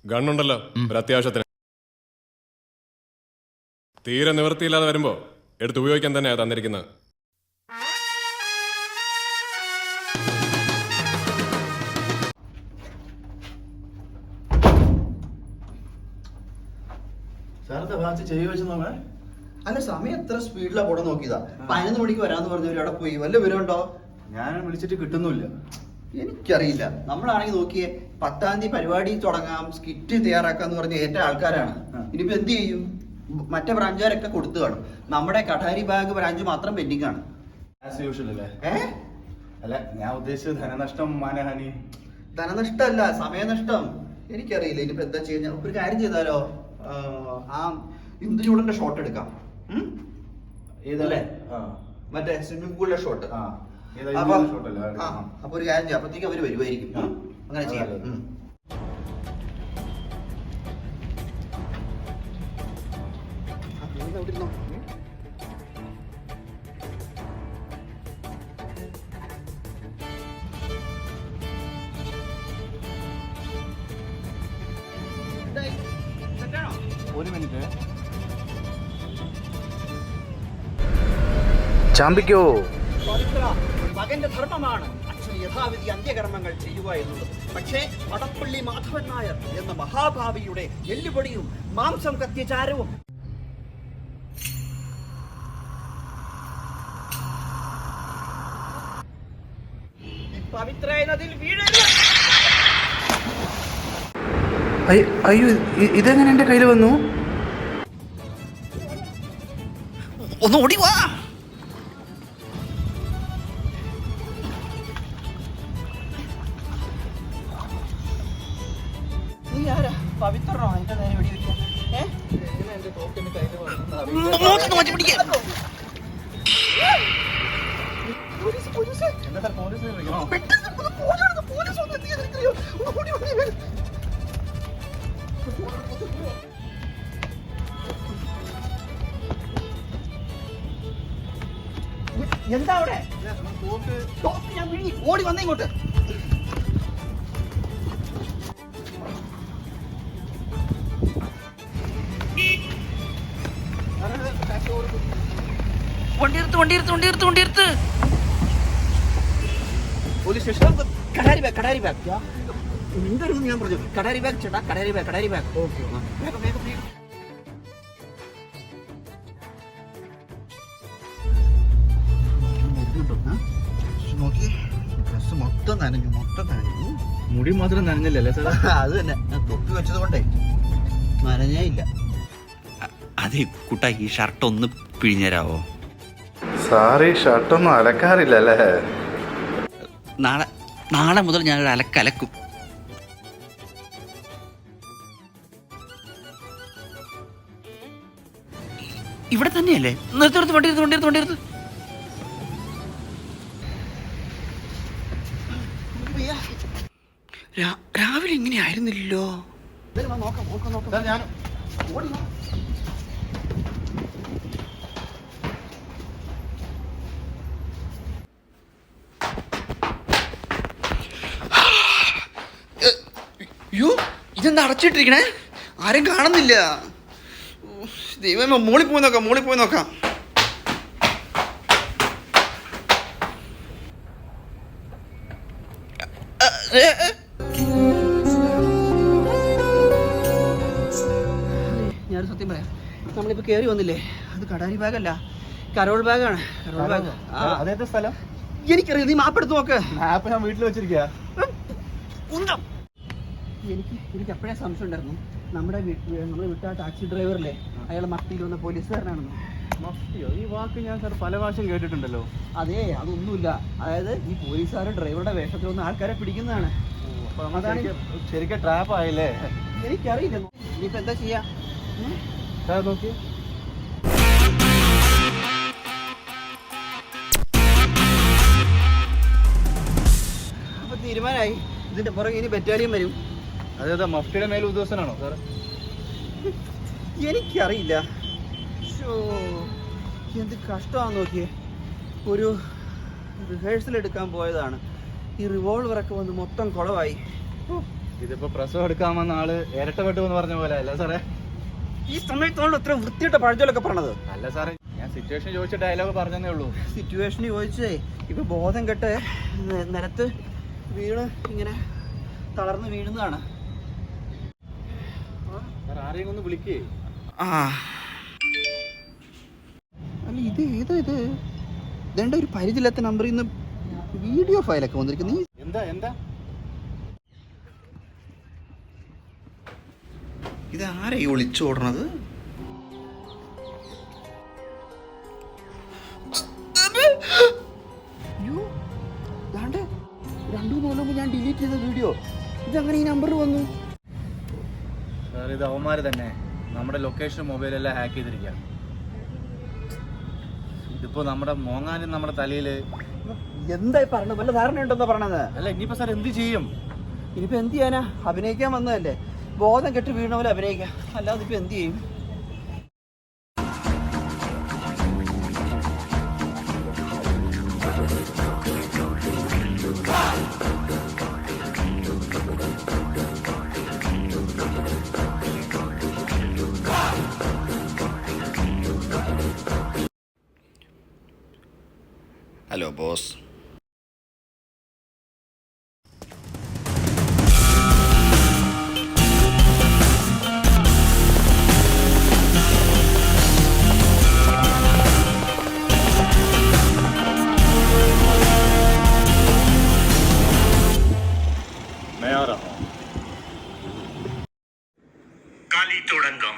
ഗണ്ണുണ്ടല്ലോ ഒരു അത്യാവശ്യത്തിന്. തീരെ നിവൃത്തിയില്ലാതെ വരുമ്പോ എടുത്ത് ഉപയോഗിക്കാൻ തന്നെയാ തന്നിരിക്കുന്നത്. അല്ല, സമയം എത്ര സ്പീഡിലാ പോടെ നോക്കിയതാ. 11 മണിക്ക് വരാന്ന് പറഞ്ഞവര് അവിടെ പോയി. വല്ല വിവരമുണ്ടോ? ഞാൻ വിളിച്ചിട്ട് കിട്ടുന്നില്ല. എനിക്കറിയില്ല. നമ്മളാണെങ്കിൽ നോക്കിയേ, 10-ാം തീയതി പരിപാടി തുടങ്ങാം, സ്കിറ്റ് തയ്യാറാക്കാന്ന് പറഞ്ഞ ഏറ്റ ആൾക്കാരാണ്. ഇനിയിപ്പോ എന്ത് ചെയ്യും? മറ്റേ ബ്രാഞ്ചുകാരൊക്കെ കൊടുത്തു കാണും. നമ്മുടെ കഠാരി ബാഗ് ബ്രാഞ്ച് മാത്രം പെൻഡിങ് ആണ്. അല്ല, ഞാൻ ഉദ്ദേശിച്ചത് ധനനഷ്ടം, മാനഹാനി. ധനനഷ്ടമല്ല, സമയനഷ്ടം. എനിക്കറിയില്ല ഇനിയിപ്പോ എന്താ ചെയ്യുക. ഒരു കാര്യം ചെയ്താലോ, ആ ഇന്ദുചൂടന്റെ ഷോട്ട് എടുക്കാം. ഏതല്ലേ? മറ്റേ സ്വിമ്മിംഗ് പൂളിലെ ഷോട്ട്. അപ്പൊ ഒരു കാര്യം ചെയ്യാം, അപ്പത്തേക്ക് അവര് വരുമായിരിക്കും. അങ്ങനെ ചെയ്യാം. ഒരു മിനിറ്റ്. ചാമ്പിക്കോ. മകന്റെ ധർമ്മമാണ് അച്ഛൻ യഥാവിധി അന്ത്യകർമ്മങ്ങൾ ചെയ്യുക എന്നുള്ളത്. പക്ഷേ വടപ്പള്ളി മാധവൻ നായർ എന്ന മഹാഭാവിയുടെ എല്ലുപൊടിയും മാംസം കത്തിച്ചാരവും പവിത്ര നദിയിൽ വീഴരുത്. അയ്യോ, ഇതെങ്ങനെ എന്റെ കയ്യിൽ വന്നു? ഒന്ന് ഓടി വാ. നീ ആരാ? പവിത്രോ എന്റെ നേരെ വെടി വെക്കാൻ? എന്താ അവിടെ? ഞാൻ ഓടി വന്നേ ഇങ്ങോട്ട്. വണ്ടിയെടുത്ത് പോലീസ് സ്റ്റേഷൻ. കടാരി ബാഗ് എന്തായിരുന്നു ഞാൻ പറഞ്ഞു? കടാരി ബാഗ് ചേട്ടാ, കടാരി ബാഗ്. ഓക്കെ, വേഗം. നോക്കി, ഡ്രസ് മൊത്തം നനഞ്ഞു. മുടി മാത്രം നനഞ്ഞില്ലല്ലേ സാർ? അത് തന്നെ, തൊപ്പി വെച്ചത് കൊണ്ടേ നനഞ്ഞേ ഇല്ല. അതെ കുട്ടാ, ഈ ഷർട്ട് ഒന്ന് പിഴിഞ്ഞരാവോ? സാറി ഷർട്ടൊന്നും അലക്കാറില്ലല്ലേ? നാളെ മുതൽ ഞാനൊരു അലക്കും. ഇവിടെ തന്നെയല്ലേ? നിർത്തി വണ്ടിയെടുത്ത്. രാവിലെ ഇങ്ങനെ ആയിരുന്നില്ലല്ലോ. അയ്യോ, ഇതെന്താ അടച്ചിട്ടിരിക്കണേ? ആരും കാണുന്നില്ല. ദൈവമേ, മോളിൽ പോയി നോക്കാം. ഞാനൊരു സത്യം പറയാം, നമ്മളിപ്പോ കേറി വന്നില്ലേ, അത് കടാരി ബാഗല്ല, കരോൾ ബാഗാണ്. അതേത്തെ സ്ഥലം എനിക്കറിയാം. നീ മാപ്പ് എടുത്ത് നോക്ക്. മാപ്പ് ഞാൻ വീട്ടിൽ വെച്ചിരിക്കുക. എനിക്ക് എപ്പോഴേ സംശയം ഉണ്ടായിരുന്നു, നമ്മൾ വിട്ട ടാക്സി ഡ്രൈവറില്ലേ, അയാൾ മഫ്തിയിൽ വന്ന പോലീസുകാരനാണെന്ന്. മഫ്തിയോ? ഈ വാക്ക് ഞാൻ സാർ പല പ്രാവശ്യം കേട്ടിട്ടുണ്ടല്ലോ. അതെ, അതൊന്നുമില്ല. അതായത് ഈ പോലീസുകാർ ഡ്രൈവറുടെ വേഷത്തിൽ വന്ന ആൾക്കാരെ പിടിക്കുന്നതാണ്. ശരിക്കും ട്രാപ്പ് ആയില്ലേ? എനിക്കറിയില്ല. ഇനിയിപ്പോ എന്താ ചെയ്യാ സാർ? നോക്കി, അപ്പൊ തീരുമാനമായി. ഇതിന്റെ പുറകെ ഇനി ബറ്റാലിയൻ വരും. അതേതാ, മഫ്തിയുടെ മേൽ ഉദ്യോഗസ്ഥനാണോ സാർ? എനിക്കറിയില്ല. എന്ത് കഷ്ടമാണെന്ന് നോക്കിയേ. ഒരു റിഹേഴ്സൽ എടുക്കാൻ പോയതാണ്, ഈ റിവോൾവറൊക്കെ വന്ന് മൊത്തം കുളമായി. ഇതിപ്പോ പ്രസവം എടുക്കാൻ വന്ന ആള് ഇരട്ട വെട്ടു എന്ന് പറഞ്ഞ പോലെ അല്ല സാറേ? ഈ സമയത്താണല്ലോ ഇത്ര വൃത്തിയിട്ട പഴഞ്ചൊല്ലൊക്കെ പറഞ്ഞത്. അല്ല സാറേ, ഞാൻ സിറ്റുവേഷൻ ചോദിച്ച ഡയലോഗ് പറഞ്ഞതേ ഉള്ളൂ. സിറ്റുവേഷന് ചോദിച്ചേ ഇപ്പൊ ബോധം കെട്ട് നിലത്ത് വീണ് ഇങ്ങനെ തളർന്ന് വീഴുന്നതാണ്. സാർ ആരെയും ഒന്ന് വിളിക്കേ. അല്ല ഇത് ഏതാ ഇത്? ഇതേണ്ട ഒരു പരിചയമില്ലാത്ത നമ്പറിൽ നിന്ന് വീഡിയോ ഫയലൊക്കെ വന്നിരിക്കുന്നു. എന്താ എന്താ ഇത് ആരാ ഈ ഒളിച്ചോടണത്? അയ്യോ, ദാണ്ടെ 2-3 കൊല്ലം മുമ്പ് ഞാൻ ഡിലീറ്റ് ചെയ്ത വീഡിയോ ഇതങ്ങനെ ഈ നമ്പറിൽ വന്നു? സാർ ഇത് അവന്മാര് തന്നെ നമ്മുടെ ലൊക്കേഷൻ മൊബൈലെല്ലാം ഹാക്ക് ചെയ്തിരിക്കുക. ഇതിപ്പോ നമ്മുടെ മോങ്ങാനും നമ്മുടെ തലയില്. എന്തായി പറഞ്ഞത്? വല്ല ധാരണ ഉണ്ടെന്നാ പറഞ്ഞത്? അല്ല ഇനിയിപ്പോ സാർ എന്ത് ചെയ്യും? ഇനിയിപ്പോ എന്ത് ചെയ്യാനാ? അഭിനയിക്കാൻ വന്നതല്ലേ, ബോധം കെട്ട് വീണ പോലെ അഭിനയിക്കാം, അല്ലാതെ ഇപ്പൊ എന്ത് ചെയ്യും? Hello boss. കളി തുടങ്ങും.